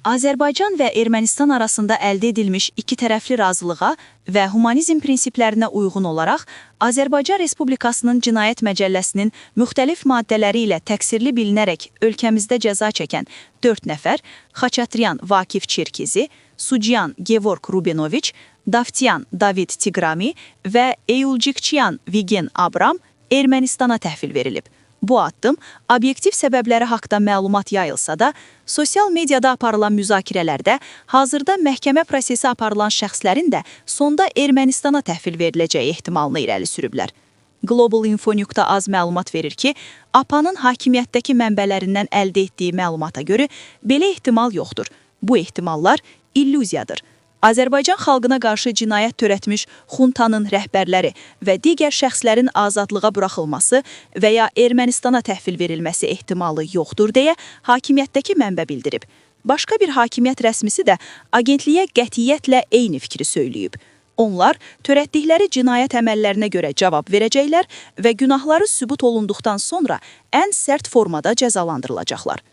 Azərbaycan və Ermənistan arasında əldə edilmiş iki tərəfli razılığa və humanizm prinsiplərinə uyğun olaraq Azərbaycan Respublikasının Cinayət Məcəlləsinin müxtəlif maddələri ilə təqsirli bilinərək ölkəmizdə cəza çəkən 4 nəfər Xaçatryan Vakif Çerkezi, Sucyan Gevorg Rubinoviç, Davtyan David Tigrami və Eyulcikçiyan Vigen Abram Ermənistana təhvil verilib. Bu addım obyektiv səbəbləri haqda məlumat yayılsa da, sosial mediada aparılan müzakirələrdə hazırda məhkəmə prosesi aparılan şəxslərin də sonda Ermənistana təhvil veriləcəyi ehtimalını irəli sürüblər. Global Info.da az məlumat verir ki, APA-nın hakimiyyətdəki mənbələrindən əldə etdiyi məlumata görə belə ehtimal yoxdur. Bu ehtimallar illüziyadır. Azərbaycan xalqına qarşı cinayət törətmiş xuntanın rəhbərləri və digər şəxslərin azadlığa buraxılması və ya Ermənistana təhvil verilməsi ehtimalı yoxdur deyə hakimiyyətdəki mənbə bildirib. Başqa bir hakimiyyət rəsmisi də agentliyə qətiyyətlə eyni fikri söyləyib. Onlar törətdikləri cinayət əməllərinə görə cavab verəcəklər və günahları sübut olunduqdan sonra ən sərt formada cəzalandırılacaqlar.